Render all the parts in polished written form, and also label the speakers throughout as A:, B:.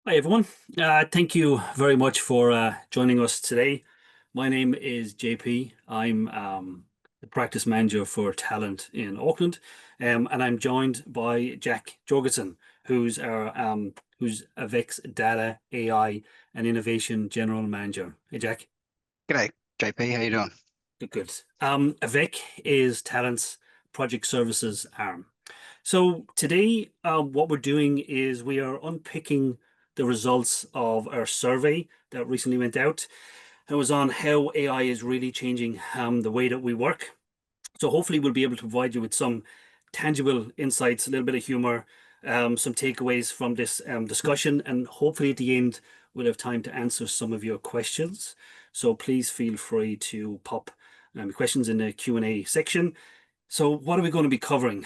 A: Hi, everyone. Thank you very much for joining us today. My name is JP. I'm the practice manager for Talent in Auckland, and I'm joined by Jack Jorgensen, who's Avic's Data, AI, and Innovation General Manager. Hey, Jack.
B: G'day, JP. How you doing?
A: Good, good. Avec is Talent's project services arm. So today, what we're doing is we are unpicking the results of our survey that recently went out. It was on how AI is really changing the way that we work. So hopefully we'll be able to provide you with some tangible insights, a little bit of humor, some takeaways from this discussion, and hopefully at the end we'll have time to answer some of your questions. So please feel free to pop questions in the Q&A section. So what are we going to be covering?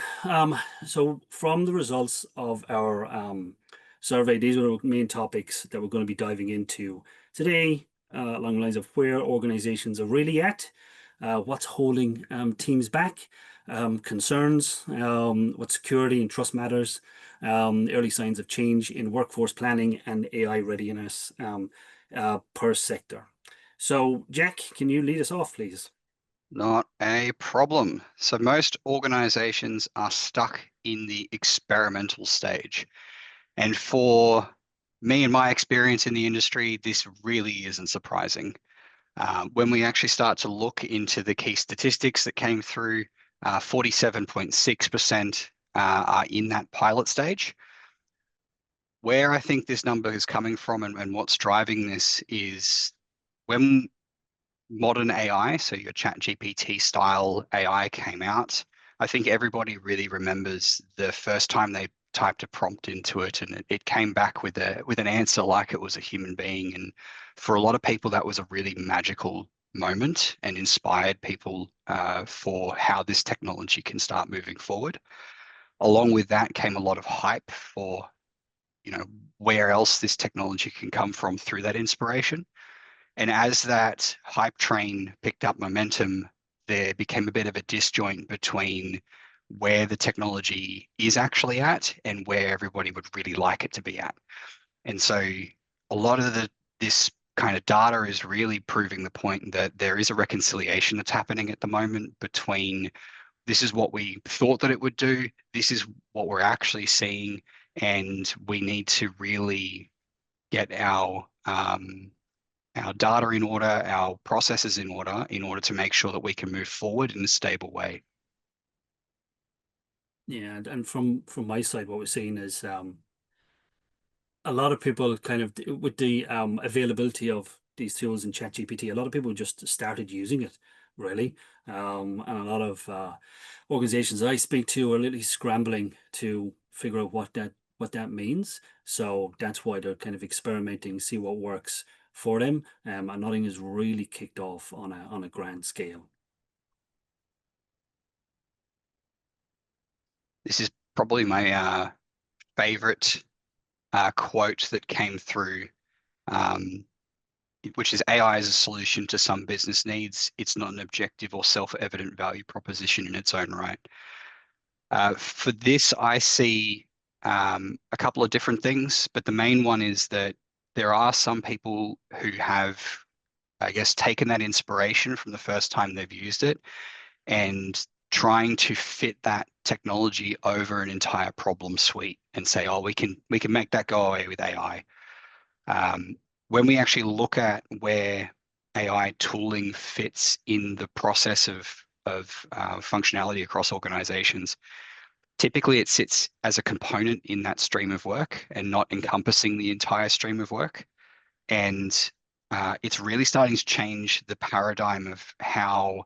A: So from the results of our survey, these are the main topics that we're going to be diving into today, along the lines of where organizations are really at, what's holding teams back, concerns, what security and trust matters, early signs of change in workforce planning and AI readiness per sector. So Jack, can you lead us off, please?
B: Not a problem. So most organizations are stuck in the experimental stage. And for me and my experience in the industry, this really isn't surprising. When we actually start to look into the key statistics that came through, 47.6% are in that pilot stage. Where I think this number is coming from and what's driving this is when modern AI, so your chat GPT style AI came out, I think everybody really remembers the first time they typed a prompt into it and it came back with an answer like it was a human being. And for a lot of people, that was a really magical moment and inspired people for how this technology can start moving forward. Along with that came a lot of hype for, where else this technology can come from through that inspiration. And as that hype train picked up momentum, there became a bit of a disjoint between where the technology is actually at and where everybody would really like it to be at. And so a lot of this kind of data is really proving the point that there is a reconciliation that's happening at the moment between this is what we thought that it would do, this is what we're actually seeing, and we need to really get our data in order, our processes in order to make sure that we can move forward in a stable way.
A: Yeah, and from my side, what we're seeing is a lot of people kind of with the availability of these tools in ChatGPT, a lot of people just started using it really, and a lot of organizations I speak to are literally scrambling to figure out what that means. So that's why they're kind of experimenting, see what works for them, and nothing is really kicked off on a grand scale.
B: This is probably my favorite quote that came through, um, which is AI is a solution to some business needs. It's not an objective or self-evident value proposition in its own right. For this, I see a couple of different things, but the main one is that there are some people who have, I guess, taken that inspiration from the first time they've used it and trying to fit that technology over an entire problem suite and say, oh, we can make that go away with AI. When we actually look at where AI tooling fits in the process of functionality across organizations, typically it sits as a component in that stream of work and not encompassing the entire stream of work. And it's really starting to change the paradigm of how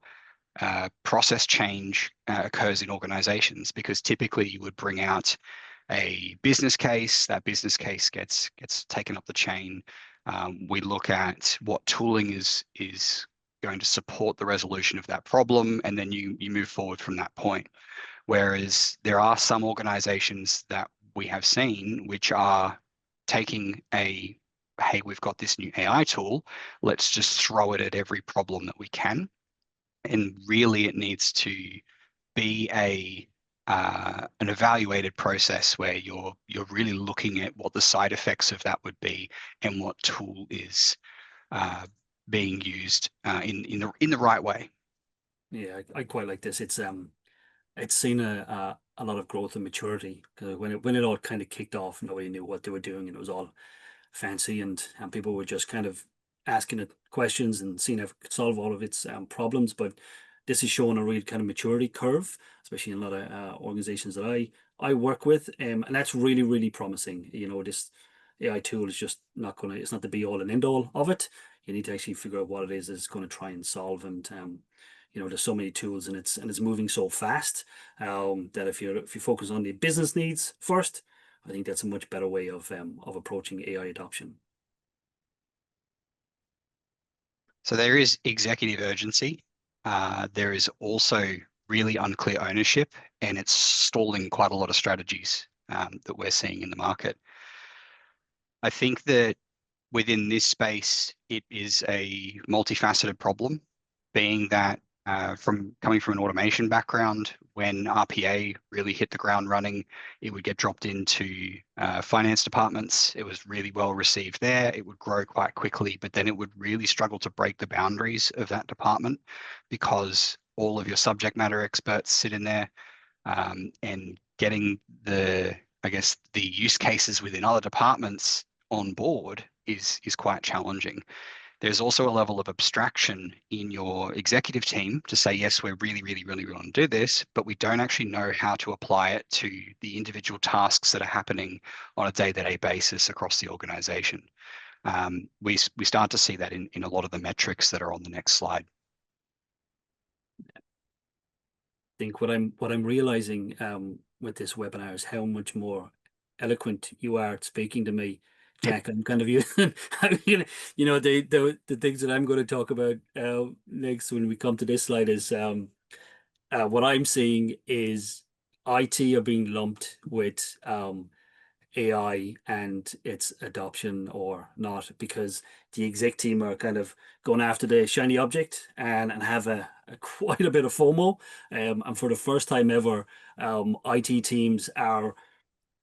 B: process change occurs in organizations, because typically you would bring out a business case, that business case gets taken up the chain. We look at what tooling is going to support the resolution of that problem, and then you move forward from that point. Whereas there are some organizations that we have seen which are taking hey, we've got this new AI tool, let's just throw it at every problem that we can. And really it needs to be an evaluated process where you're really looking at what the side effects of that would be and what tool is being used in the right way.
A: Yeah, I quite like this. It's seen a lot of growth and maturity because when it all kind of kicked off, nobody knew what they were doing, and it was all fancy, and people were just kind of asking it questions and seeing if it could solve all of its problems. But this is showing a real kind of maturity curve, especially in a lot of organizations that I work with, and that's really really promising. You know, this AI tool is just not gonna. It's not the be all and end all of it. You need to actually figure out what it is it's going to try and solve, and you know, there's so many tools, and it's moving so fast that if you focus on the business needs first, I think that's a much better way of approaching AI adoption.
B: So there is executive urgency. There is also really unclear ownership, and it's stalling quite a lot of strategies that we're seeing in the market. I think that within this space, it is a multifaceted problem, being that from coming from an automation background, when RPA really hit the ground running, it would get dropped into finance departments. It was really well received there. It would grow quite quickly, but then it would really struggle to break the boundaries of that department because all of your subject matter experts sit in there, and getting I guess, the use cases within other departments on board is quite challenging. There's also a level of abstraction in your executive team to say, yes, we're really, really, really want to do this, but we don't actually know how to apply it to the individual tasks that are happening on a day-to-day basis across the organization. We start to see that in a lot of the metrics that are on the next slide.
A: Think what I'm realizing with this webinar is how much more eloquent you are at speaking to me, Jack. I'm kind of using, you know, the things that I'm going to talk about next when we come to this slide is what I'm seeing is IT are being lumped with AI and its adoption or not, because the exec team are kind of going after the shiny object and have a quite a bit of FOMO. And for the first time ever, IT teams are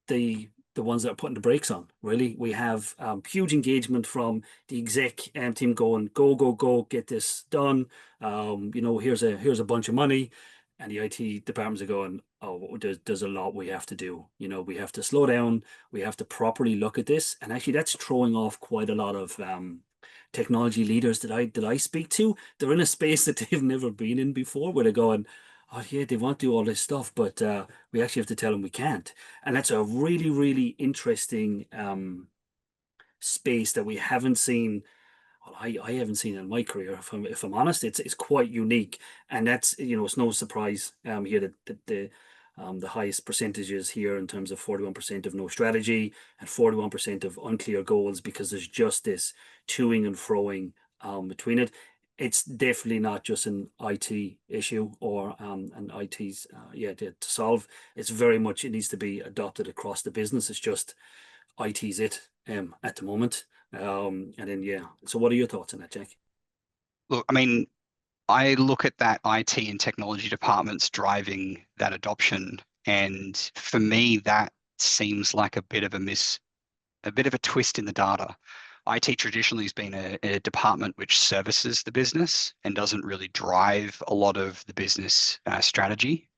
A: the ones that are putting the brakes on. Really, we have huge engagement from the exec team going, go, go, go, get this done. You know, here's a bunch of money, and the IT departments are going, oh, there's a lot we have to do. You know, we have to slow down. We have to properly look at this, and actually, that's throwing off quite a lot of technology leaders that I speak to. They're in a space that they've never been in before, where they're going, oh yeah, they want to do all this stuff, but we actually have to tell them we can't. And that's a really, really interesting space that we haven't seen. Well, I haven't seen in my career. If I'm honest, it's quite unique, and that's, you know, it's no surprise here that the highest percentages here in terms of 41% of no strategy and 41% of unclear goals, because there's just this toing and froing between it. It's definitely not just an IT issue or an IT's to solve. It's very much, it needs to be adopted across the business. It's just IT's it at the moment. And then yeah. So what are your thoughts on that, Jack?
B: Look, I mean, I look at that IT and technology departments driving that adoption, and for me, that seems like a bit of a twist in the data. IT traditionally has been a department which services the business and doesn't really drive a lot of the business strategy.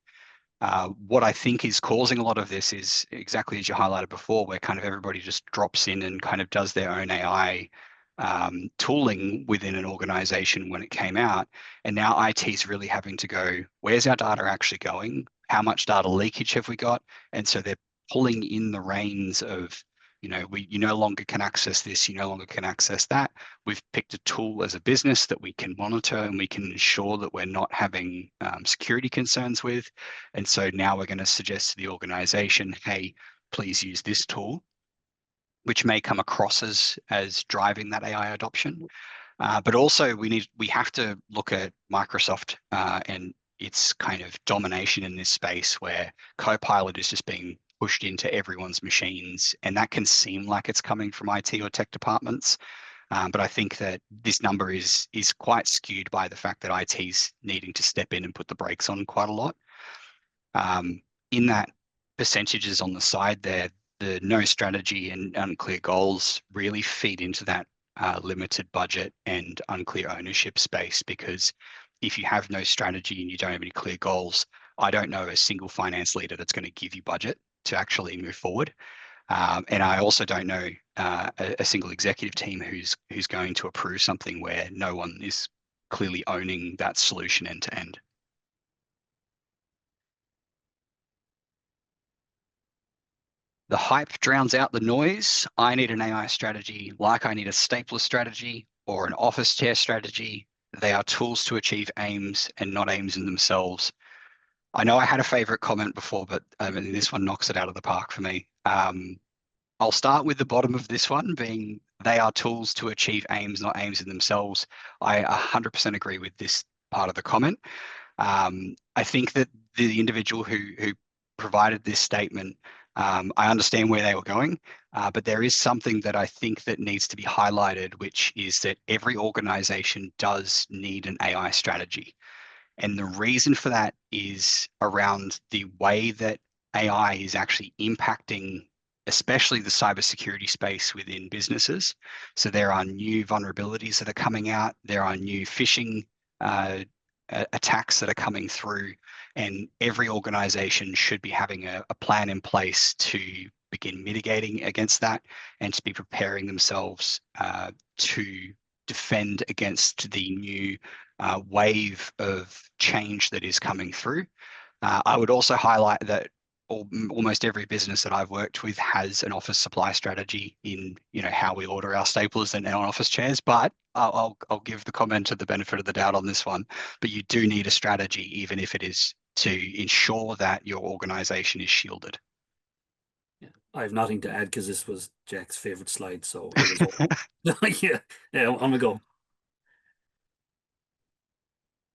B: What I think is causing a lot of this is exactly as you highlighted before, where kind of everybody just drops in and kind of does their own AI tooling within an organization when it came out. And now IT is really having to go, where's our data actually going? How much data leakage have we got? And so they're pulling in the reins of, you no longer can access this, you no longer can access that. We've picked a tool as a business that we can monitor and we can ensure that we're not having security concerns with. And so now we're going to suggest to the organization, hey, please use this tool, which may come across as driving that AI adoption. But also we have to look at Microsoft and its kind of domination in this space, where Copilot is just being pushed into everyone's machines, and that can seem like it's coming from IT or tech departments. But I think that this number is quite skewed by the fact that IT's needing to step in and put the brakes on quite a lot. in that percentages on the side there, the no strategy and unclear goals really feed into that limited budget and unclear ownership space, because if you have no strategy and you don't have any clear goals, I don't know a single finance leader that's going to give you budget to actually move forward. And I also don't know a single executive team who's going to approve something where no one is clearly owning that solution end to end. The hype drowns out the noise. I need an AI strategy like I need a stapler strategy or an office chair strategy. They are tools to achieve aims and not aims in themselves. I know I had a favorite comment before, but this one knocks it out of the park for me. I'll start with the bottom of this one being they are tools to achieve aims, not aims in themselves. I 100% agree with this part of the comment. I think that the individual who provided this statement, I understand where they were going, but there is something that I think that needs to be highlighted, which is that every organization does need an AI strategy. And the reason for that is around the way that AI is actually impacting, especially the cybersecurity space within businesses. So there are new vulnerabilities that are coming out. There are new phishing attacks that are coming through, and every organization should be having a plan in place to begin mitigating against that and to be preparing themselves to defend against the new wave of change that is coming through. I would also highlight that almost every business that I've worked with has an office supply strategy in how we order our staplers and our office chairs, but I'll give the commenter the benefit of the doubt on this one. But you do need a strategy, even if it is to ensure that your organization is shielded.
A: Yeah. I have nothing to add because this was Jack's favorite slide, so it was all. Yeah, I'm gonna go.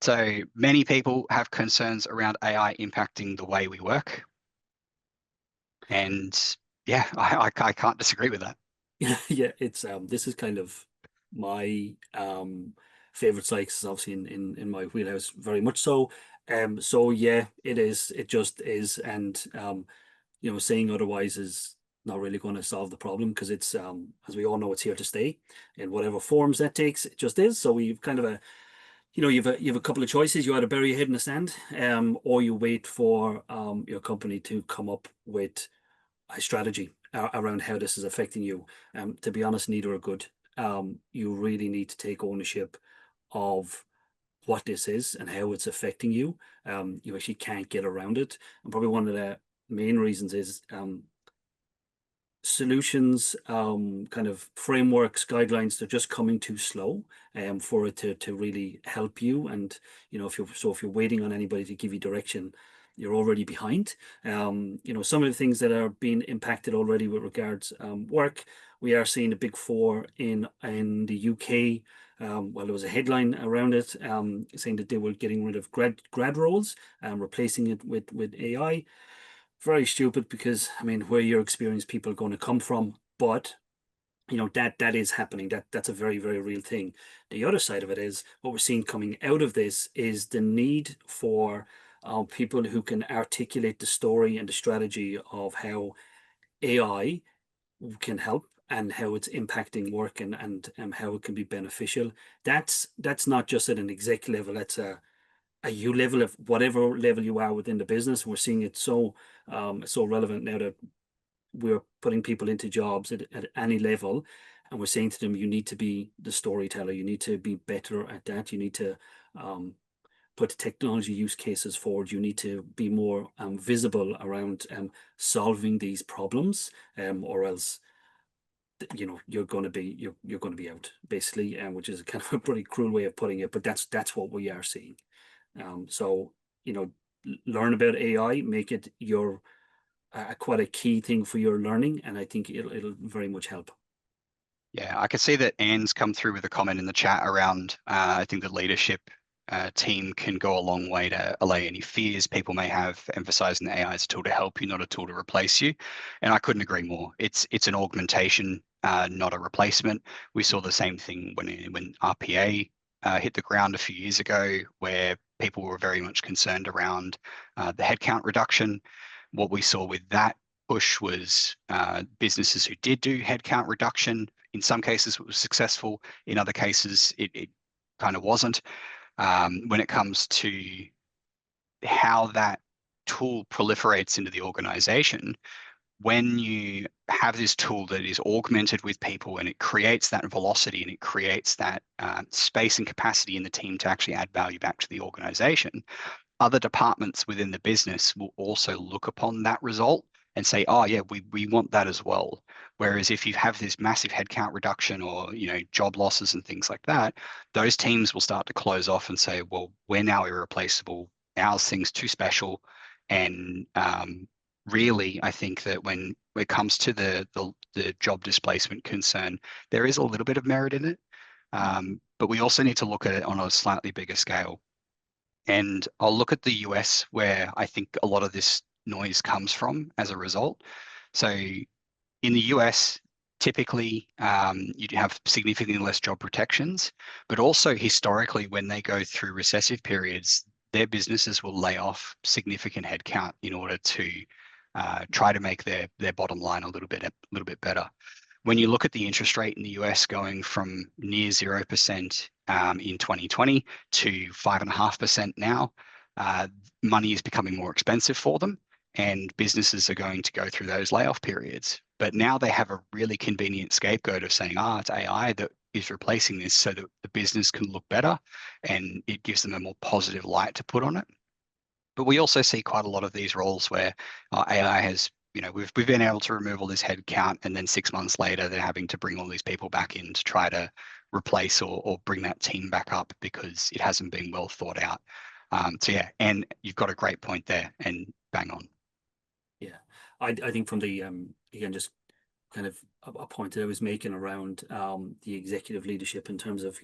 B: So many people have concerns around AI impacting the way we work. And yeah, I can't disagree with that.
A: Yeah, it's this is kind of my favorite slide, 'cause it's obviously in my wheelhouse very much so. So yeah, it is. It just is, and saying otherwise is not really going to solve the problem, because it's as we all know, it's here to stay in whatever forms that takes. It just is. So we've kind of you've a couple of choices. You either bury your head in the sand, or you wait for your company to come up with a strategy around how this is affecting you. To be honest, neither are good. You really need to take ownership of what this is and how it's affecting you. You actually can't get around it. And probably one of the main reasons is solutions, kind of frameworks, guidelines, they're just coming too slow for it to really help you. And if you're waiting on anybody to give you direction, you're already behind. Some of the things that are being impacted already with regards work, we are seeing the big four in the UK. Well, there was a headline around it saying that they were getting rid of grad roles and replacing it with AI. Very stupid, because I mean, where your experienced people are going to come from, but that is happening. That's a very, very real thing. The other side of it is what we're seeing coming out of this is the need for people who can articulate the story and the strategy of how AI can help and how it's impacting work, and how it can be beneficial. That's not just at an exec level. That's a you level of whatever level you are within the business. We're seeing it so relevant now that we're putting people into jobs at any level, and we're saying to them, you need to be the storyteller, you need to be better at that, you need to put technology use cases forward, you need to be more visible around solving these problems, or else you're going to be out, basically, which is kind of a pretty cruel way of putting it, but that's what we are seeing. So, learn about AI, make it your quite a key thing for your learning, and I think it'll very much help.
B: Yeah, I could see that Anne's come through with a comment in the chat around, I think the leadership team can go a long way to allay any fears people may have, emphasizing the AI is a tool to help you, not a tool to replace you. And I couldn't agree more. It's an augmentation, not a replacement. We saw the same thing when RPA hit the ground a few years ago, where people were very much concerned around the headcount reduction. What we saw with that push was businesses who did do headcount reduction. In some cases, it was successful. In other cases, it kind of wasn't. When it comes to how that tool proliferates into the organization, when you have this tool that is augmented with people and it creates that velocity and it creates that space and capacity in the team to actually add value back to the organization, other departments within the business will also look upon that result and say, oh yeah, we want that as well. Whereas if you have this massive headcount reduction or job losses and things like that, those teams will start to close off and say, well, we're now irreplaceable. Our thing's too special. And really, I think that when it comes to the job displacement concern, there is a little bit of merit in it. But we also need to look at it on a slightly bigger scale. And I'll look at the US, where I think a lot of this noise comes from as a result. So in the US, typically you have significantly less job protections, but also historically, when they go through recessive periods, their businesses will lay off significant headcount in order to try to make their bottom line a little bit better. When you look at the interest rate in the US going from near 0% in 2020 to 5.5% now, money is becoming more expensive for them, and businesses are going to go through those layoff periods. But now they have a really convenient scapegoat of saying, it's AI that is replacing this, so that the business can look better, and it gives them a more positive light to put on it. But we also see quite a lot of these roles where AI has, we've been able to remove all this headcount, and then 6 months later, they're having to bring all these people back in to try to replace or bring that team back up because it hasn't been well thought out. So yeah, and you've got a great point there, and bang on.
A: Yeah, I think from the again, just kind of a point that I was making around the executive leadership in terms of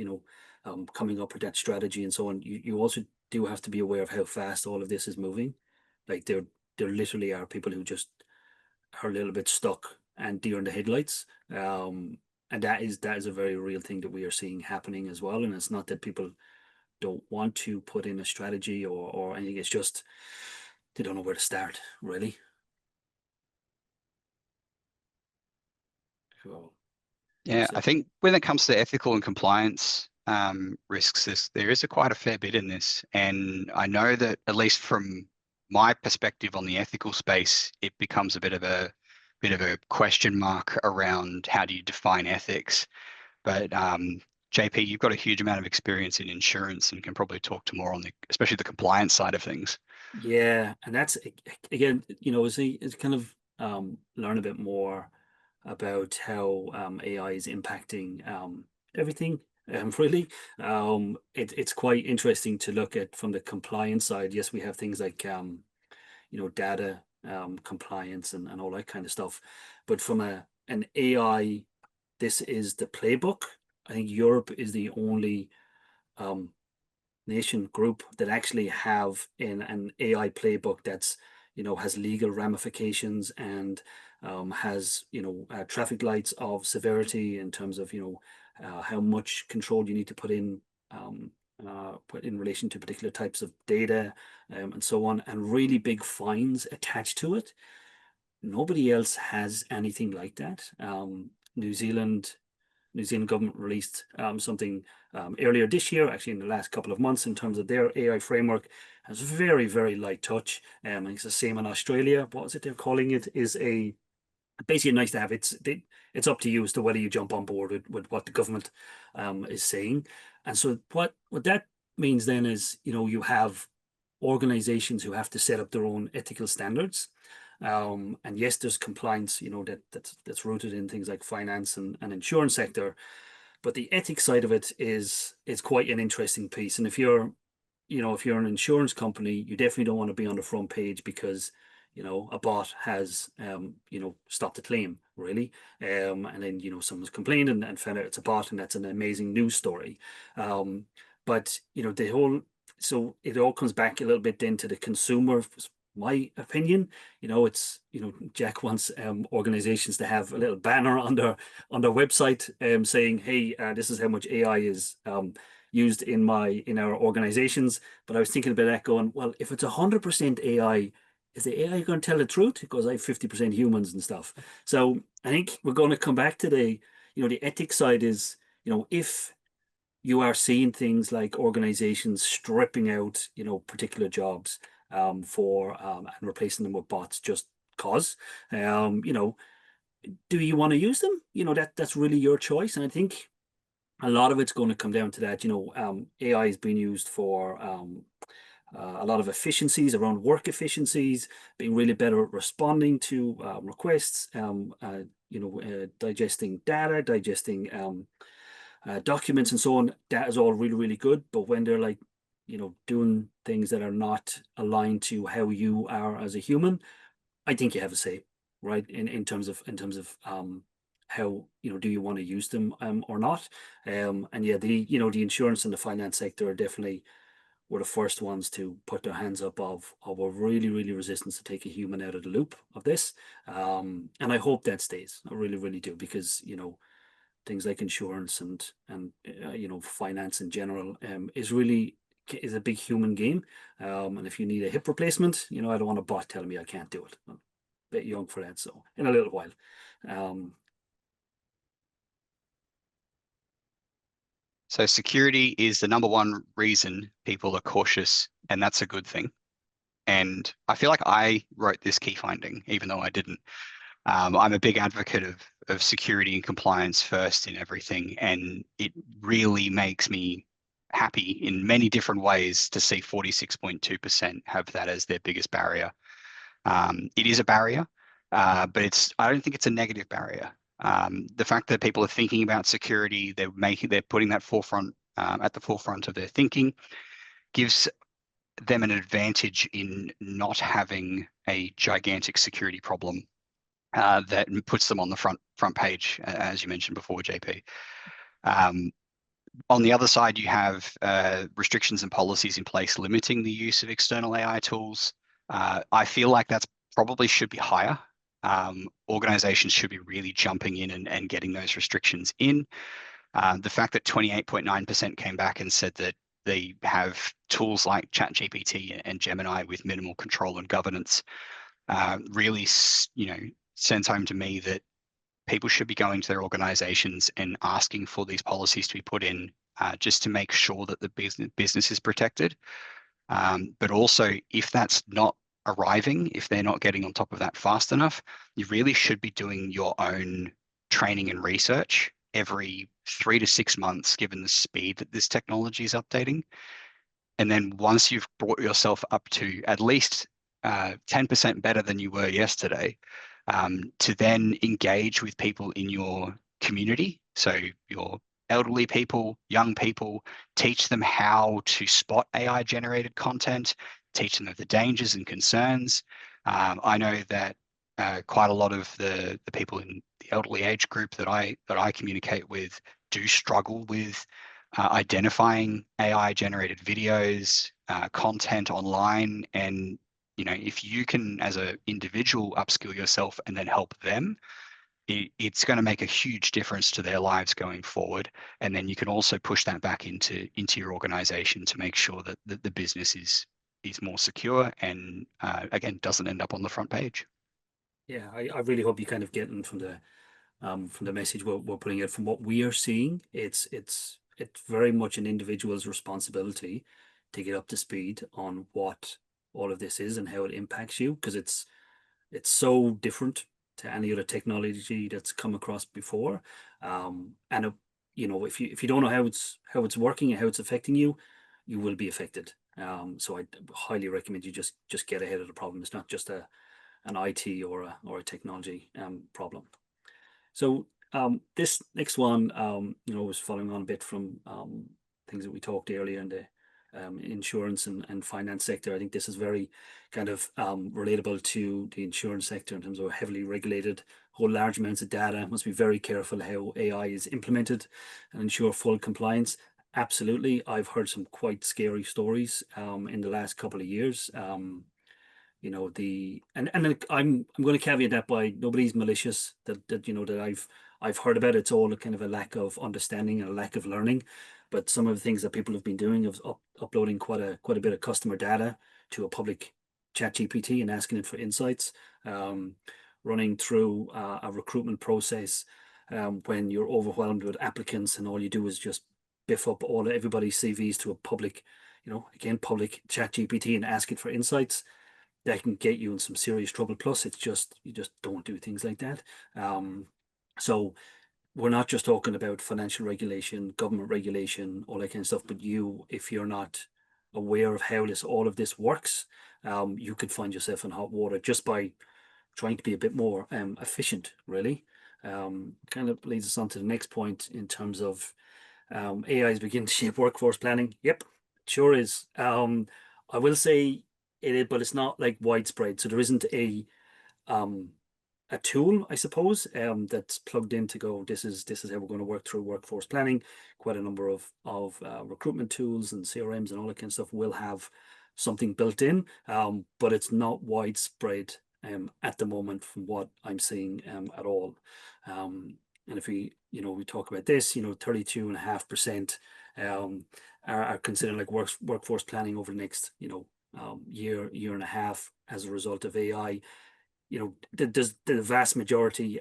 A: coming up with that strategy and so on. You also do have to be aware of how fast all of this is moving. Like there literally are people who just are a little bit stuck and deer in the headlights. And that is a very real thing that we are seeing happening as well. And it's not that people don't want to put in a strategy or anything. It's just they don't know where to start, really. So,
B: Yeah, I think when it comes to ethical and compliance risks, there is quite a fair bit in this. And I know that, at least from my perspective on the ethical space, it becomes a bit of a question mark around how do you define ethics. But JP, you've got a huge amount of experience in insurance and can probably talk to more on especially the compliance side of things.
A: yeah, and that's again, it's kind of learn a bit more about how AI is impacting everything. Really, it's quite interesting to look at from the compliance side. Yes, we have things like data compliance and all that kind of stuff, but from an AI, this is the playbook. I think Europe is the only nation group that actually have in an AI playbook that's has legal ramifications and has traffic lights of severity in terms of how much control you need to put in relation to particular types of data and so on, and really big fines attached to it. Nobody else has anything like that. New Zealand government released something earlier this year, actually in the last couple of months, in terms of their AI framework. Has very, very light touch. It's the same in Australia. What is it they're calling it? Is basically nice to have. It's up to you as to whether you jump on board with what the government is saying. And so what that means then is you have organizations who have to set up their own ethical standards. And yes, there's compliance, that's rooted in things like finance and insurance sector, but the ethics side of it is quite an interesting piece. And if you're an insurance company, you definitely don't want to be on the front page because a bot has stopped a claim, really, and then someone's complained and found out it's a bot, and that's an amazing news story. But so it all comes back a little bit then to the consumer. My opinion, it's Jack wants organizations to have a little banner on their website saying, hey, this is how much AI is used in our organizations. But I was thinking about that going, well, if it's 100% AI, is the AI going to tell the truth? Because I have 50% humans and stuff. So I think we're going to come back to the, the ethics side is, if you are seeing things like organizations stripping out, particular jobs and replacing them with bots just cause, do you want to use them? That's really your choice. And I think a lot of it's going to come down to that. AI is being used for a lot of efficiencies around work efficiencies, being really better at responding to requests, digesting data, digesting documents and so on. That is all really, really good. But when they're like, doing things that are not aligned to how you are as a human, I think you have a say, right? In terms of how, do you want to use them or not? And yeah, the insurance and the finance sector are definitely were the first ones to put their hands up of a really, really resistance to take a human out of the loop of this. And I hope that stays. I really, really do, because, things like insurance and finance in general is a big human game. And if you need a hip replacement, I don't want a bot telling me I can't do it. I'm a bit young for that, so in a little while.
B: So security is the number one reason people are cautious, and that's a good thing. And I feel like I wrote this key finding, even though I didn't. I'm a big advocate of security and compliance first in everything, and it really makes me happy in many different ways to see 46.2% have that as their biggest barrier. It is a barrier, but I don't think it's a negative barrier. The fact that people are thinking about security, they're putting that at the forefront of their thinking, gives them an advantage in not having a gigantic security problem that puts them on the front page, as you mentioned before, JP. On the other side, you have restrictions and policies in place limiting the use of external AI tools. I feel like that's probably should be higher. Organizations should be really jumping in and getting those restrictions in. The fact that 28.9% came back and said that they have tools like ChatGPT and Gemini with minimal control and governance really, sends home to me that people should be going to their organizations and asking for these policies to be put in just to make sure that the business is protected. But also, if that's not arriving, if they're not getting on top of that fast enough, you really should be doing your own training and research every 3 to 6 months, given the speed that this technology is updating. And then once you've brought yourself up to at least 10% better than you were yesterday, to then engage with people in your community. So your elderly people, young people, teach them how to spot AI generated content, teach them of the dangers and concerns. I know that quite a lot of the people in the elderly age group that I communicate with do struggle with identifying AI generated videos, content online. And if you can, as an individual, upskill yourself and then help them, it's going to make a huge difference to their lives going forward. And then you can also push that back into your organization to make sure that the business is more secure and again doesn't end up on the front page.
A: Yeah, I really hope you kind of get in from the message we're putting out. From what we are seeing, it's very much an individual's responsibility to get up to speed on what all of this is and how it impacts you, because it's so different to any other technology that's come across before. And if you don't know how it's working and how it's affecting you, you will be affected. So I highly recommend you just get ahead of the problem. It's not just an IT or a technology problem. So this next one, was following on a bit from things that we talked earlier in the insurance and finance sector. I think this is very kind of relatable to the insurance sector in terms of heavily regulated, hold large amounts of data, must be very careful how AI is implemented and ensure full compliance. Absolutely. I've heard some quite scary stories in the last couple of years. I'm going to caveat that by nobody's malicious that I've heard about. It's all a kind of a lack of understanding and a lack of learning. But some of the things that people have been doing is uploading quite a bit of customer data to a public ChatGPT and asking it for insights, running through a recruitment process when you're overwhelmed with applicants and all you do is just biff up everybody's CVs to a public, public ChatGPT and ask it for insights. That can get you in some serious trouble. Plus, you just don't do things like that. So we're not just talking about financial regulation, government regulation, all that kind of stuff, but if you're not aware of how all of this works, you could find yourself in hot water just by trying to be a bit more efficient, really. Kind of leads us on to the next point in terms of AI is beginning to shape workforce planning. Yep, it sure is. I will say it is, but it's not like widespread. So there isn't a tool, I suppose, that's plugged in to go, this is how we're going to work through workforce planning. Quite a number of recruitment tools and CRMs and all that kind of stuff will have something built in, but it's not widespread at the moment from what I'm seeing at all. And if we talk about this, 32.5% are considering like workforce planning over the next, year and a half as a result of AI. The vast majority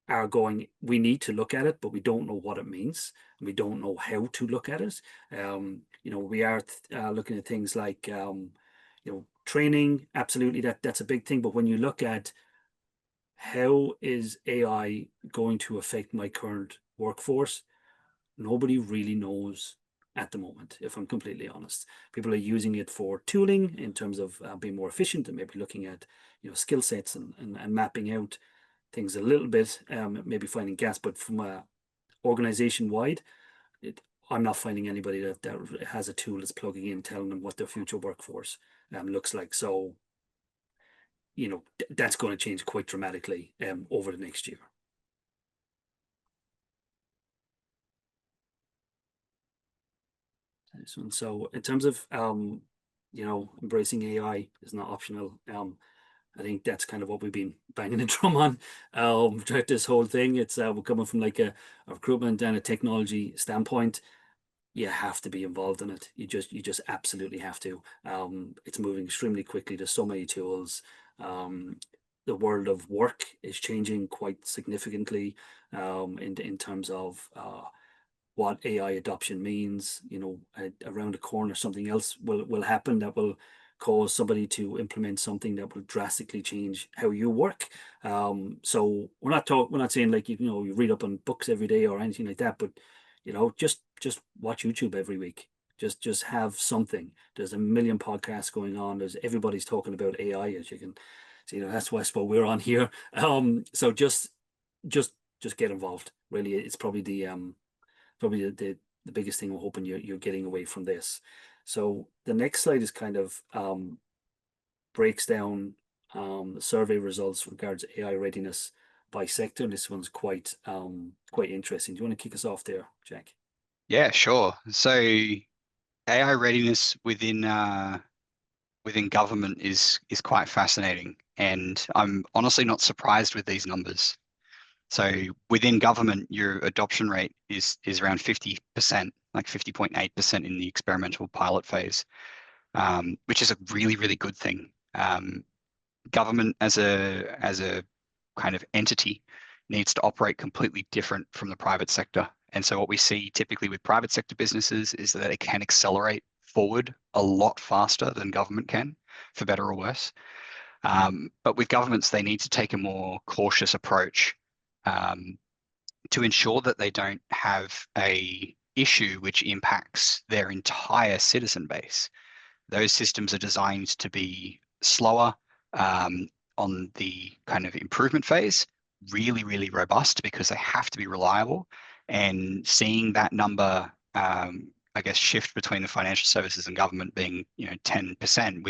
A: are going, we need to look at it, but we don't know what it means. And we don't know how to look at it. We are looking at things like, training. Absolutely, that's a big thing. But when you look at how is AI going to affect my current workforce, nobody really knows at the moment, if I'm completely honest. People are using it for tooling in terms of being more efficient and maybe looking at skill sets and mapping out things a little bit, maybe finding gaps. But from a organization wide, I'm not finding anybody that has a tool that's plugging in, telling them what their future workforce looks like. So that's going to change quite dramatically over the next year. So in terms of embracing AI is not optional. I think that's kind of what we've been banging the drum on throughout this whole thing. It's we're coming from like a recruitment and a technology standpoint. You have to be involved in it. You just absolutely have to. It's moving extremely quickly. There's so many tools. The world of work is changing quite significantly in terms of what AI adoption means. Around the corner, something else will happen that will cause somebody to implement something that will drastically change how you work. So we're not saying like you read up on books every day or anything like that, but just watch YouTube every week. Just have something. There's a million podcasts going on. Everybody's talking about AI, as you can see. That's why we're on here. So just get involved. Really, it's probably the biggest thing we're hoping you're getting away from this. So the next slide is kind of breaks down the survey results regards AI readiness by sector. And this one's quite interesting. Do you want to kick us off there, Jack?
B: Yeah, sure. So AI readiness within government is quite fascinating, and I'm honestly not surprised with these numbers. So within government, your adoption rate is around 50%, like 50.8% in the experimental pilot phase, which is a really, really good thing. Government as a kind of entity needs to operate completely different from the private sector. And so what we see typically with private sector businesses is that it can accelerate forward a lot faster than government can, for better or worse. But with governments, they need to take a more cautious approach to ensure that they don't have a issue which impacts their entire citizen base. Those systems are designed to be slower on the kind of improvement phase, really, really robust because they have to be reliable. And seeing that number, I guess, shift between the financial services and government being, 10%,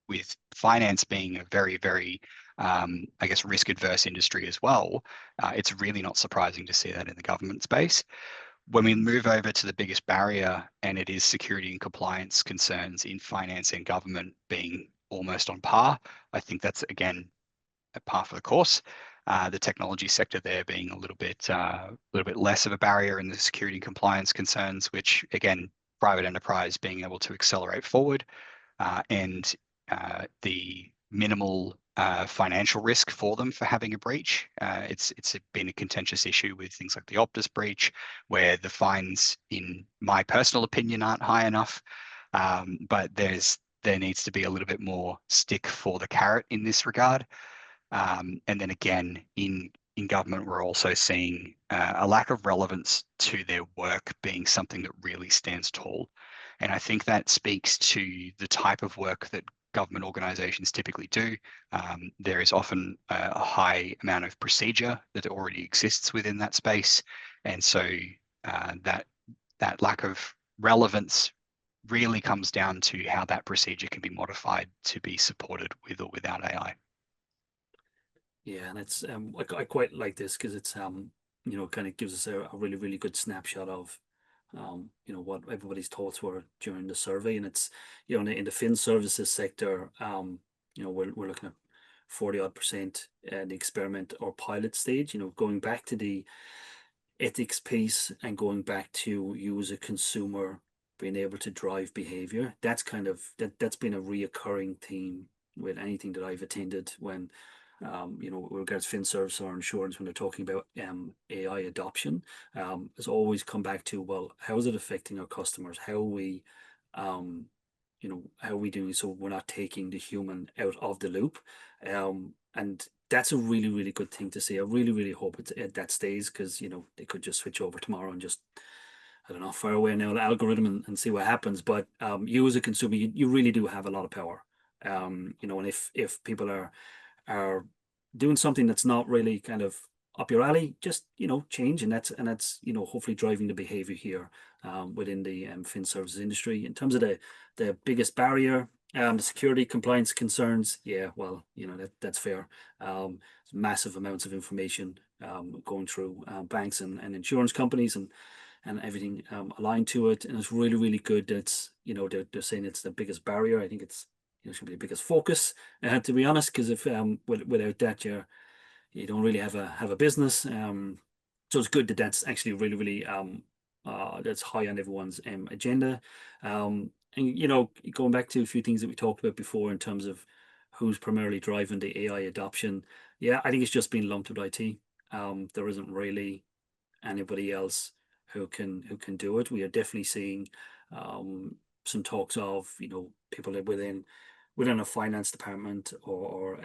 B: with finance being a very, very, I guess, risk-adverse industry as well, it's really not surprising to see that in the government space. When we move over to the biggest barrier, and it is security and compliance concerns in finance and government being almost on par, I think that's, again, a par for the course. The technology sector there being a little bit less of a barrier in the security and compliance concerns, which, again, private enterprise being able to accelerate forward, and the minimal financial risk for them for having a breach. It's been a contentious issue with things like the Optus breach, where the fines, in my personal opinion, aren't high enough. But there needs to be a little bit more stick for the carrot in this regard. And then again, in government, we're also seeing a lack of relevance to their work being something that really stands tall. And I think that speaks to the type of work that government organizations typically do. There is often a high amount of procedure that already exists within that space. And so that lack of relevance really comes down to how that procedure can be modified to be supported with or without AI.
A: Yeah, and it's I quite like this because it's kind of gives us a really really good snapshot of what everybody's thoughts were during the survey, and it's in the fin services sector, we're looking at 40-odd% the experiment or pilot stage. Going back to the ethics piece and going back to you as a consumer being able to drive behavior. That's been a reoccurring theme with anything that I've attended when with regards to fin service or insurance, when they're talking about AI adoption, has always come back to, well, how is it affecting our customers? How are we how are we doing so we're not taking the human out of the loop? And that's a really, really good thing to see. I really, really hope that stays, because they could just switch over tomorrow and just, I don't know, fire away now the algorithm and see what happens. But you as a consumer, you really do have a lot of power. And if people are doing something that's not really kind of up your alley, just change, and that's hopefully driving the behavior here within the fin services industry. In terms of the biggest barrier, the security compliance concerns, yeah, well, that's fair. Massive amounts of information going through banks and insurance companies and everything aligned to it, and it's really really good that they're saying it's the biggest barrier. I think it's should be the biggest focus, to be honest, because if without that you don't really have a business. So it's good that that's actually really really that's high on everyone's agenda. And going back to a few things that we talked about before in terms of who's primarily driving the AI adoption, yeah, I think it's just been lumped with IT. There isn't really anybody else who can do it. We are definitely seeing some talks of people within a finance department or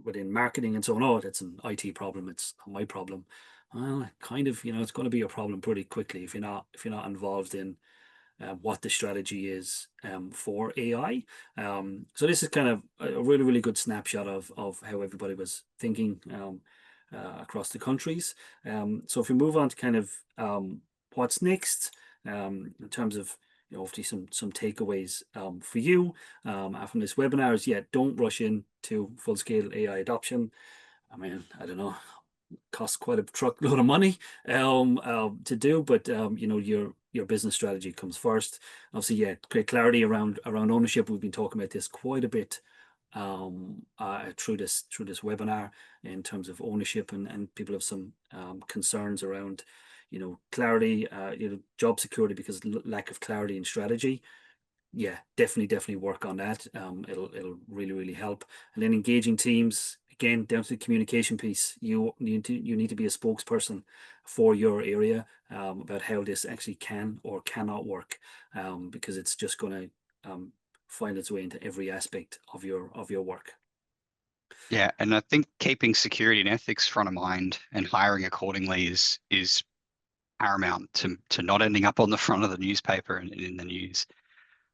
A: within marketing and so on. Oh, that's an IT problem. It's not my problem. Well, kind of, it's going to be a problem pretty quickly if you're not involved in what the strategy is for AI. So this is kind of a really, really good snapshot of how everybody was thinking across the countries. So if we move on to kind of what's next in terms of hopefully some takeaways for you from this webinar is, yeah, don't rush into full-scale AI adoption. I mean, I don't know, costs quite a truckload of money to do, but your business strategy comes first. Obviously, yeah, great clarity around ownership. We've been talking about this quite a bit through this webinar in terms of ownership, and people have some concerns around clarity, job security because lack of clarity and strategy. Yeah, definitely work on that. It'll really really help. And then engaging teams, again, down to the communication piece. You need to be a spokesperson for your area about how this actually can or cannot work, because it's just going to find its way into every aspect of your work.
B: Yeah, and I think keeping security and ethics front of mind and hiring accordingly is paramount to not ending up on the front of the newspaper and in the news.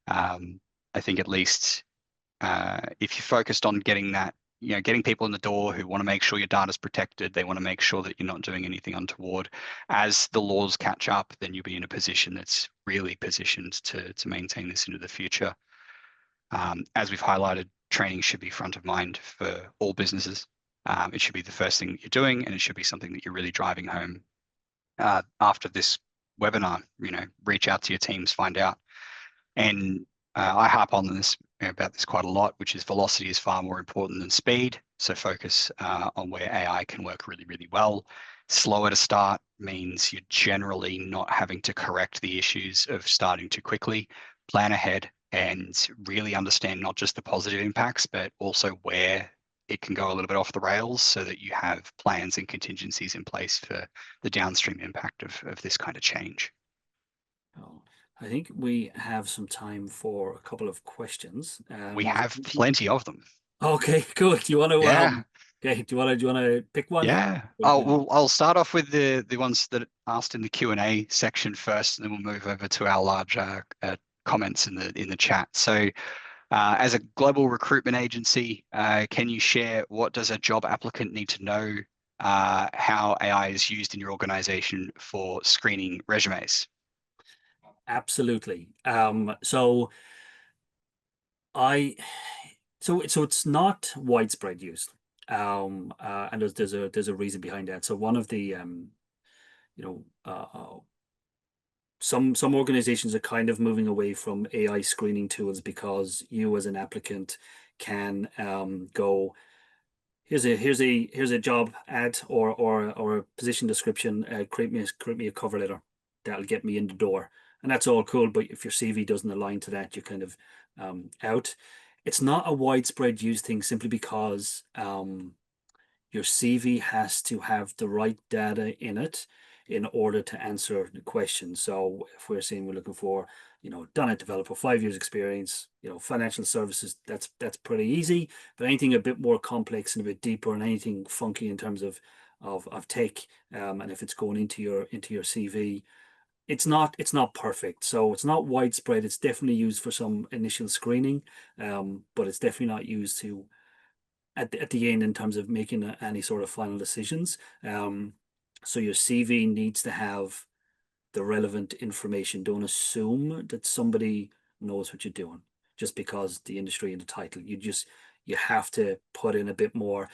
B: I think at least if you're focused on getting that, getting people in the door who want to make sure your data is protected, they want to make sure that you're not doing anything untoward. As the laws catch up, then you'll be in a position that's really positioned to maintain this into the future. As we've highlighted, training should be front of mind for all businesses. It should be the first thing that you're doing, and it should be something that you're really driving home. After this webinar, reach out to your teams, find out. And I harp on this about this quite a lot, which is velocity is far more important than speed. So focus on where AI can work really, really well. Slower to start means you're generally not having to correct the issues of starting too quickly. Plan ahead, and really understand not just the positive impacts, but also where it can go a little bit off the rails so that you have plans and contingencies in place for the downstream impact of this kind of change.
A: Oh, I think we have some time for a couple of questions.
B: We have plenty of them.
A: Okay, cool. Do you want to
B: Yeah.
A: okay, do you want to pick one?
B: Yeah. Oh, well, I'll start off with the ones that asked in the Q&A section first, and then we'll move over to our large comments in the chat. So, as a global recruitment agency, can you share what does a job applicant need to know how AI is used in your organization for screening resumes?
A: Absolutely. I so it's not widespread use. And there's a reason behind that. So one of the you know some organizations are kind of moving away from AI screening tools because you as an applicant can go, here's a job ad or a position description, create me a cover letter that'll get me in the door, and that's all cool. But if your CV doesn't align to that, you're kind of out. It's not a widespread use thing simply because your CV has to have the right data in it in order to answer the question. So if we're saying we're looking for, .NET developer, 5 years experience, financial services, that's pretty easy. But anything a bit more complex and a bit deeper, and anything funky in terms of tech, and if it's going into your CV, it's not perfect. So it's not widespread. It's definitely used for some initial screening, but it's definitely not used to at the end in terms of making any sort of final decisions. So your CV needs to have the relevant information. Don't assume that somebody knows what you're doing just because the industry and the title. You have to put in a bit more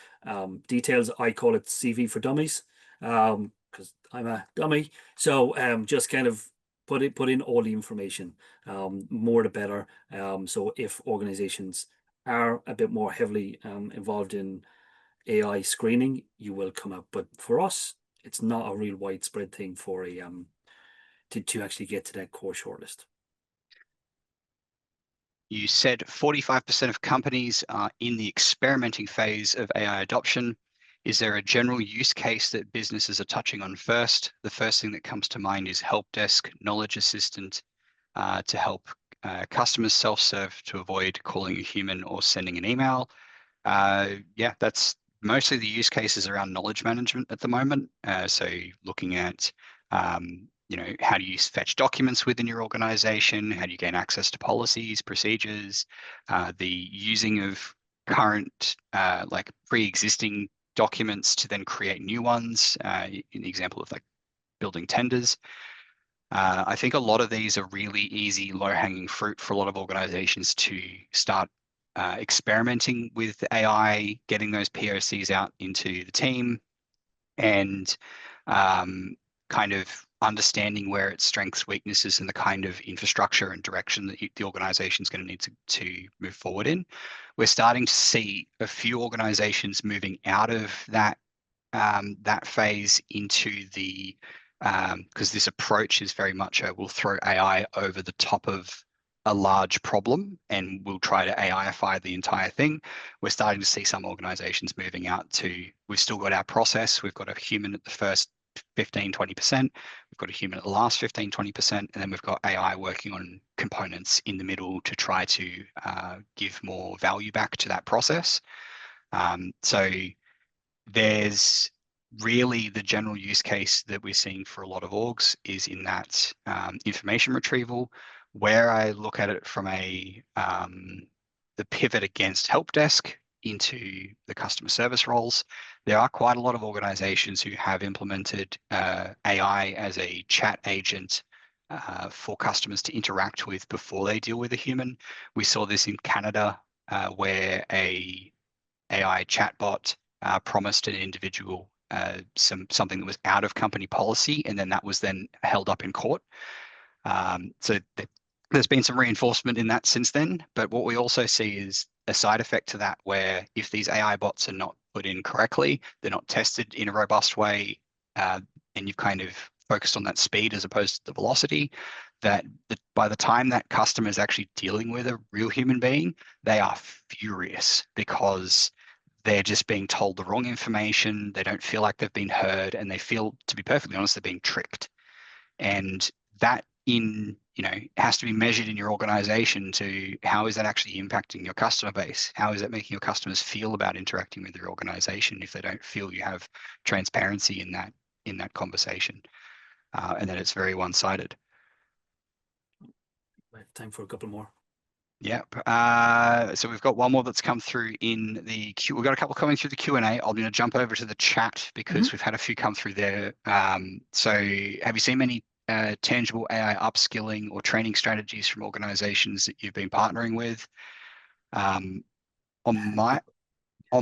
A: details. I call it CV for dummies, because I'm a dummy. So just kind of put in all the information. More the better. So if organizations are a bit more heavily involved in AI screening, you will come up. But for us, it's not a real widespread thing for a to actually get to that core shortlist.
B: You said 45% of companies are in the experimenting phase of AI adoption. Is there a general use case that businesses are touching on first? The first thing that comes to mind is help desk, knowledge assistant, to help customers self-serve to avoid calling a human or sending an email. Yeah, that's mostly the use cases around knowledge management at the moment. So looking at how do you fetch documents within your organization? How do you gain access to policies, procedures, the using of current like pre-existing documents to then create new ones, in the example of like building tenders. I think a lot of these are really easy, low-hanging fruit for a lot of organizations to start experimenting with AI, getting those POCs out into the team, and kind of understanding where its strengths, weaknesses, and the kind of infrastructure and direction that the organization is going to need to move forward in. We're starting to see a few organizations moving out of that phase into the because this approach is very much we'll throw AI over the top of a large problem and we'll try to AIify the entire thing. We're starting to see some organizations moving out to, we've still got our process, we've got a human at the first 15, 20%, we've got a human at the last 15, 20%, and then we've got AI working on components in the middle to try to give more value back to that process. So there's really the general use case that we're seeing for a lot of orgs is in that information retrieval. Where I look at it from the pivot against help desk into the customer service roles, there are quite a lot of organizations who have implemented AI as a chat agent for customers to interact with before they deal with a human. We saw this in Canada where a AI chatbot promised an individual something that was out of company policy, and then that was then held up in court. So there's been some reinforcement in that since then. But what we also see is a side effect to that, where if these AI bots are not put in correctly, they're not tested in a robust way, and you've kind of focused on that speed as opposed to the velocity, that by the time that customer is actually dealing with a real human being, they are furious because they're just being told the wrong information. They don't feel like they've been heard, and they feel, to be perfectly honest, they're being tricked. And that has to be measured in your organization to how is that actually impacting your customer base? How is that making your customers feel about interacting with your organization if they don't feel you have transparency in that conversation, and that it's very one-sided.
A: We have time for a couple more.
B: Yep. So we've got one more that's come through in the queue. We've got a couple coming through the Q&A. I'm going to jump over to the chat because we've had a few come through there. So have you seen many tangible AI upskilling or training strategies from organizations that you've been partnering with? On my,
A: No,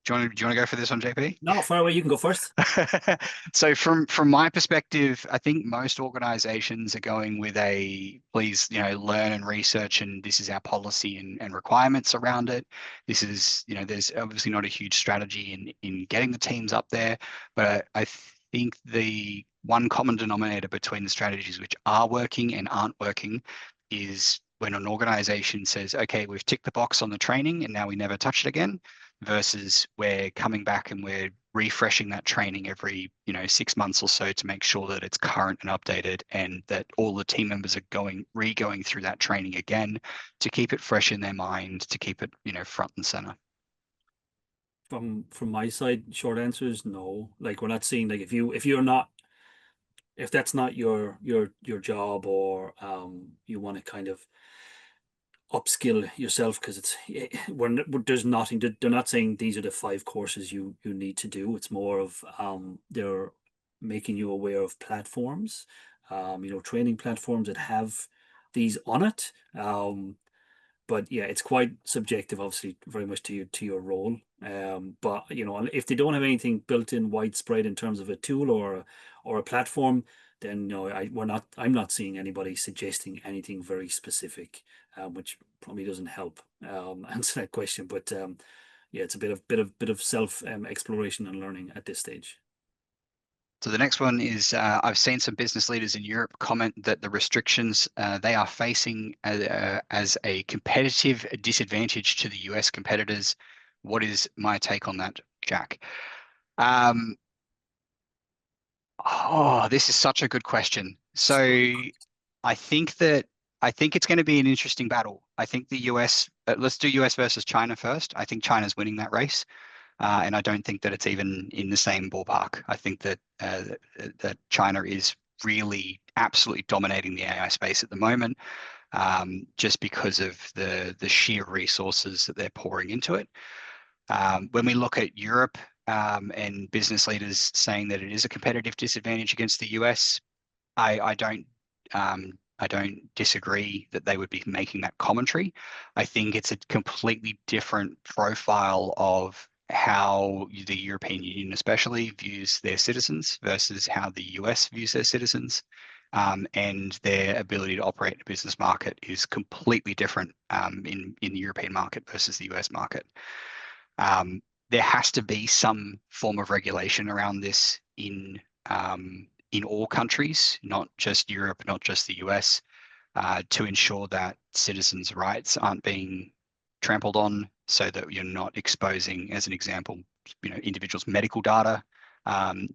B: do you want to go for this one, JP?
A: no, far away. You can go first.
B: So from my perspective, I think most organizations are going with a please, learn and research, and this is our policy and requirements around it. This is, there's obviously not a huge strategy in getting the teams up there, but I think the one common denominator between the strategies which are working and aren't working is when an organization says, okay, we've ticked the box on the training and now we never touch it again, versus we're coming back and we're refreshing that training every 6 months or so to make sure that it's current and updated, and that all the team members are re-going through that training again to keep it fresh in their mind, to keep it front and center.
A: From my side, short answer is no. Like, we're not seeing, like, if that's not your job, or you want to kind of upskill yourself, because there's nothing, they're not saying these are the 5 courses you need to do. It's more of they're making you aware of platforms, training platforms that have these on it. But yeah, it's quite subjective, obviously, very much to your role. But if they don't have anything built in widespread in terms of a tool or a platform, then no, I'm not seeing anybody suggesting anything very specific, which probably doesn't help answer that question. But yeah, it's a bit of self exploration and learning at this stage.
B: So the next one is, I've seen some business leaders in Europe comment that the restrictions they are facing as a competitive disadvantage to the US competitors. What is my take on that, Jack? This is such a good question. So I think it's going to be an interesting battle. I think the US, let's do US versus China first. I think China's winning that race. And I don't think that it's even in the same ballpark. I think that that China is really absolutely dominating the AI space at the moment, just because of the sheer resources that they're pouring into it. When we look at Europe and business leaders saying that it is a competitive disadvantage against the US, I don't disagree that they would be making that commentary. I think it's a completely different profile of how the European Union especially views their citizens versus how the US views their citizens. And their ability to operate in a business market is completely different in the European market versus the US market. There has to be some form of regulation around this in all countries, not just Europe, not just the US, to ensure that citizens' rights aren't being trampled on, so that you're not exposing, as an example, individuals' medical data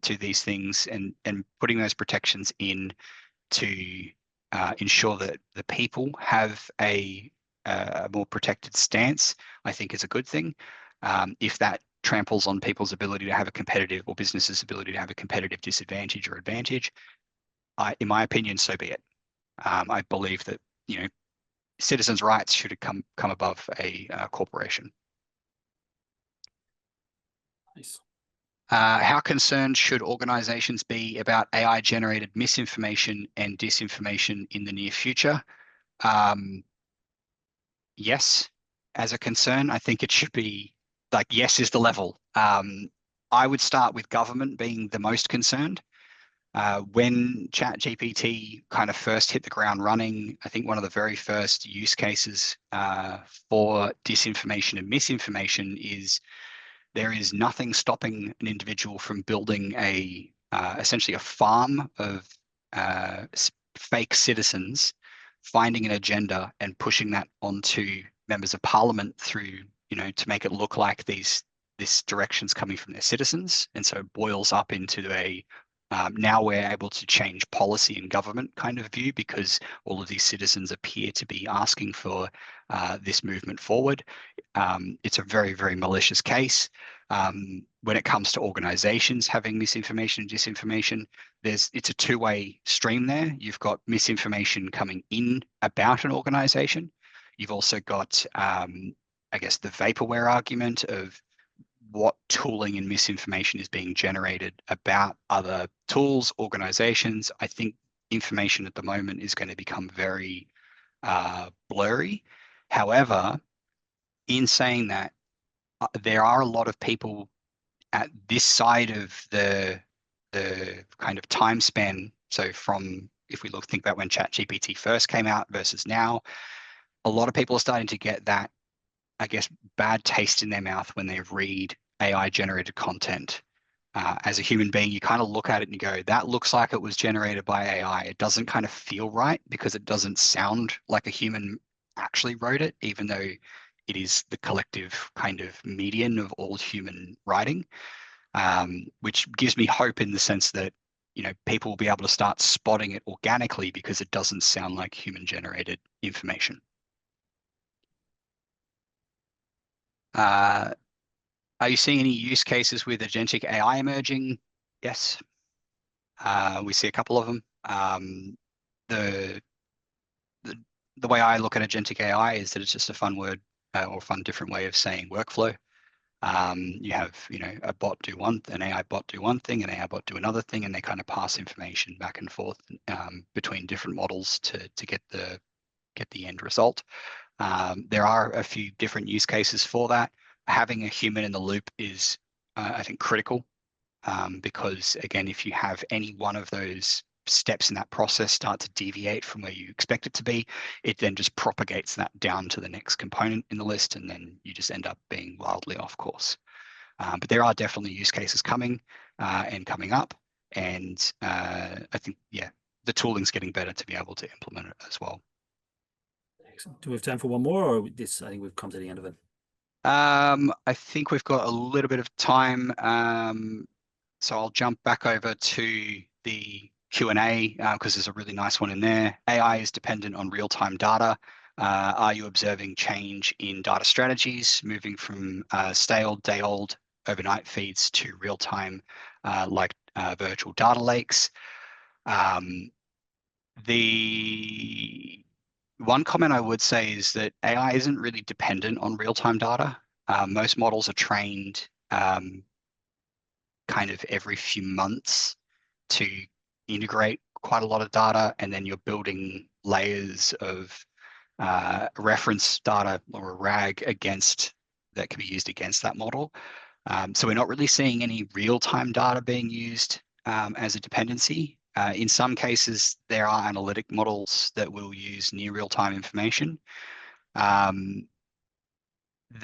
B: to these things, and putting those protections in to ensure that the people have a more protected stance, I think is a good thing. If that tramples on people's ability to have a competitive, or businesses' ability to have a competitive disadvantage or advantage, in my opinion, so be it. I believe that citizens' rights should come above a corporation.
A: Nice.
B: How concerned should organizations be about AI-generated misinformation and disinformation in the near future? Yes, as a concern, I think it should be like, yes is the level. I would start with government being the most concerned. When ChatGPT kind of first hit the ground running, I think one of the very first use cases for disinformation and misinformation is there is nothing stopping an individual from building essentially a farm of fake citizens finding an agenda and pushing that onto members of parliament through, to make it look like this direction's coming from their citizens. And so it boils up into a now we're able to change policy and government kind of view because all of these citizens appear to be asking for this movement forward. It's a very, very malicious case. When it comes to organizations having misinformation and disinformation, it's a two-way stream there. You've got misinformation coming in about an organization. You've also got, I guess, the vaporware argument of what tooling and misinformation is being generated about other tools, organizations. I think information at the moment is going to become very blurry. However, in saying that, there are a lot of people at this side of the kind of time span. So from, if we think about when ChatGPT first came out versus now, a lot of people are starting to get that, I guess, bad taste in their mouth when they read AI generated content. As a human being, you kind of look at it and you go, that looks like it was generated by AI. It doesn't kind of feel right because it doesn't sound like a human actually wrote it, even though it is the collective kind of median of all human writing, which gives me hope in the sense that, people will be able to start spotting it organically because it doesn't sound like human generated information. Are you seeing any use cases with agentic AI emerging? Yes. We see a couple of them. The way I look at agentic AI is that it's just a fun word or fun different way of saying workflow. You have, a bot do an AI bot do one thing, an AI bot do another thing, and they kind of pass information back and forth between different models to get the end result. There are a few different use cases for that. Having a human in the loop is, I think, critical because, again, if you have any one of those steps in that process start to deviate from where you expect it to be, it then just propagates that down to the next component in the list, and then you just end up being wildly off course. But there are definitely use cases coming and coming up, and I think, the tooling's getting better to be able to implement it as well.
A: Excellent. Do we have time for one more, or this? I think we've come to the end of it.
B: I think we've got a little bit of time, so I'll jump back over to the Q&A because there's a really nice one in there. AI is dependent on real-time data. Are you observing change in data strategies, moving from stale, day-old, overnight feeds to real-time, like virtual data lakes? The one comment I would say is that AI isn't really dependent on real-time data. Most models are trained kind of every few months to integrate quite a lot of data, and then you're building layers of reference data or a RAG that can be used against that model. So we're not really seeing any real-time data being used as a dependency. In some cases, there are analytic models that will use near real-time information. The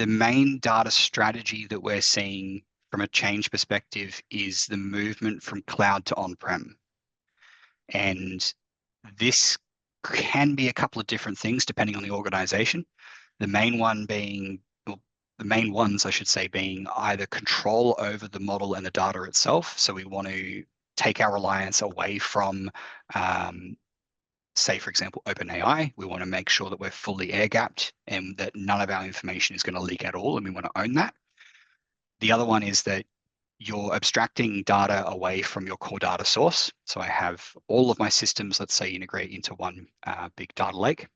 B: main data strategy that we're seeing from a change perspective is the movement from cloud to on-prem. And this can be a couple of different things depending on the organization. The main ones, I should say, being either control over the model and the data itself. So we want to take our reliance away from, say, for example, OpenAI. We want to make sure that we're fully air-gapped and that none of our information is going to leak at all, and we want to own that. The other one is that you're abstracting data away from your core data source. So I have all of my systems, let's say, integrate into one big data lake.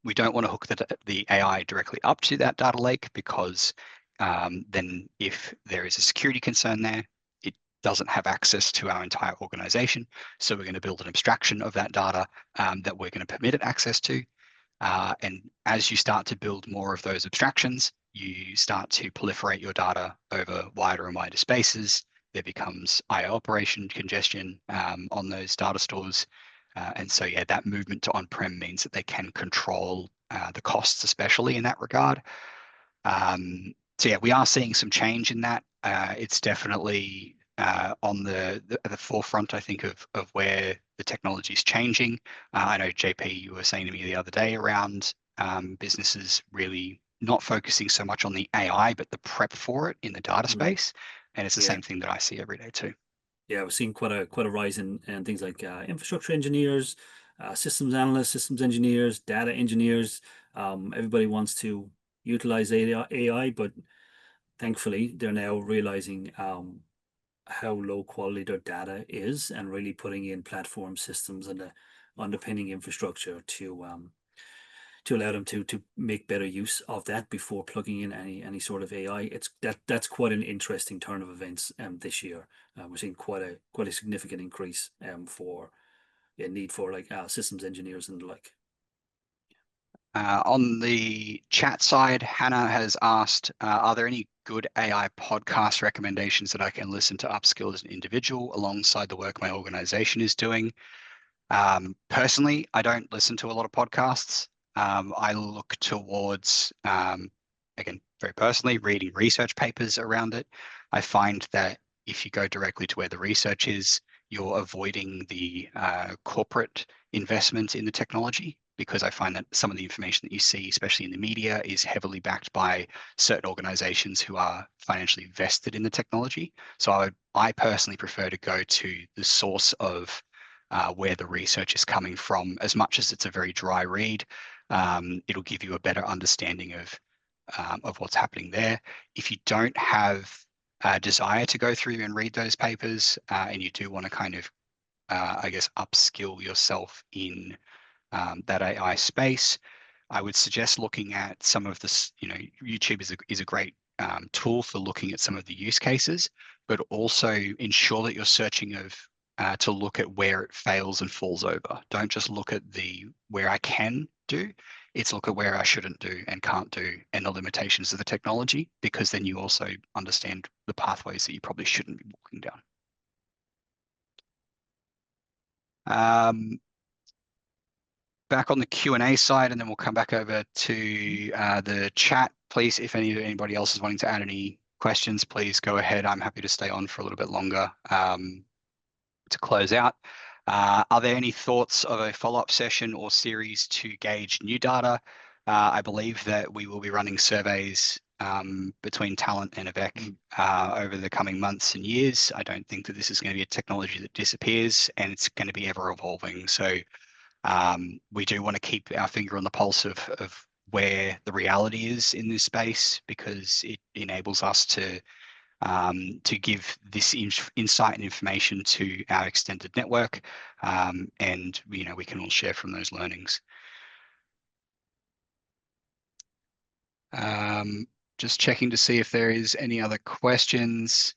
B: We don't want to hook the AI directly up to that data lake because then if there is a security concern there, it doesn't have access to our entire organization. So we're going to build an abstraction of that data that we're going to permit it access to. And as you start to build more of those abstractions, you start to proliferate your data over wider and wider spaces. There becomes IO operation congestion on those data stores. And so, that movement to on-prem means that they can control the costs, especially in that regard. So, we are seeing some change in that. It's definitely on the forefront, I think, of where the technology is changing. I know JP, you were saying to me the other day around businesses really not focusing so much on the AI, but the prep for it in the data
A: Mm.
B: space. And it's the
A: Yeah.
B: same thing that I see every day too.
A: Yeah, we're seeing quite a rise in things like infrastructure engineers, systems analysts, systems engineers, data engineers. Everybody wants to utilize AI, but thankfully they're now realizing how low quality their data is, and really putting in platform systems and the underpinning infrastructure to allow them to make better use of that before plugging in any sort of AI. That's quite an interesting turn of events this year. We're seeing quite a significant increase for need for like systems engineers and the like.
B: On the chat side, Hannah has asked, are there any good AI podcast recommendations that I can listen to upskill as an individual alongside the work my organization is doing? Personally, I don't listen to a lot of podcasts. I look towards, again, very personally, reading research papers around it. I find that if you go directly to where the research is, you're avoiding the corporate investment in the technology, because I find that some of the information that you see, especially in the media, is heavily backed by certain organizations who are financially vested in the technology. So I personally prefer to go to the source of where the research is coming from. As much as it's a very dry read, it'll give you a better understanding of what's happening there. If you don't have a desire to go through and read those papers, and you do want to kind of, I guess, upskill yourself in that AI space, I would suggest looking at some of this. YouTube is a great tool for looking at some of the use cases, but also ensure that you're searching to look at where it fails and falls over. Don't just look at where I can do. It's look at where I shouldn't do and can't do, and the limitations of the technology, because then you also understand the pathways that you probably shouldn't be walking down. Back on the Q&A side, and then we'll come back over to the chat. Please, if anybody else is wanting to add any questions, please go ahead. I'm happy to stay on for a little bit longer to close out. Are there any thoughts of a follow-up session or series to gauge new data? I believe that we will be running surveys between Talent and Avec over the coming months and years. I don't think that this is going to be a technology that disappears, and it's going to be ever evolving. So we do want to keep our finger on the pulse of where the reality is in this space, because it enables us to give this insight and information to our extended network, and we can all share from those learnings. Just checking to see if there is any other questions.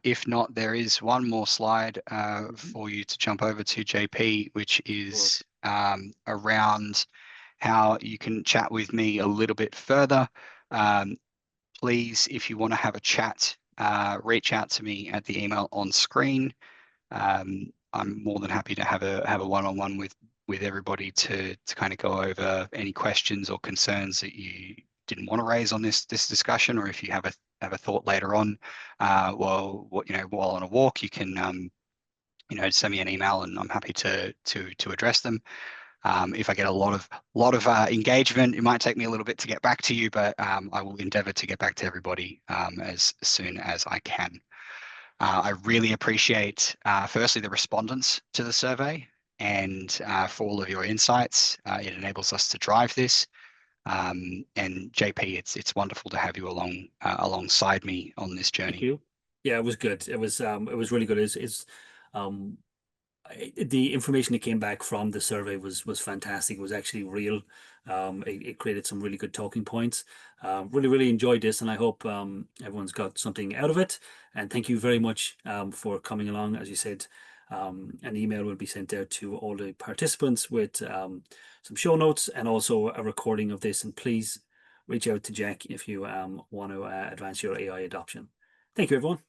B: If not, there is one more slide for you to jump over to, JP, which is around how you can chat with me a little bit further. Please, if you want to have a chat, reach out to me at the email on screen. I'm more than happy to have a one-on-one with everybody to kind of go over any questions or concerns that you didn't want to raise on this discussion, or if you have a thought later on while on a walk, you can send me an email, and I'm happy to address them. If I get a lot of engagement, it might take me a little bit to get back to you, but I will endeavour to get back to everybody as soon as I can. I really appreciate, firstly, the respondents to the survey, and for all of your insights. It enables us to drive this. And JP, it's wonderful to have you alongside me on this journey.
A: Thank you. Yeah, it was good. It was really good. The information that came back from the survey was fantastic. It was actually real. It created some really good talking points. Really enjoyed this, and I hope everyone's got something out of it. And thank you very much for coming along. As you said, an email will be sent out to all the participants with some show notes and also a recording of this. And please reach out to Jack if you want to advance your AI adoption. Thank you, everyone.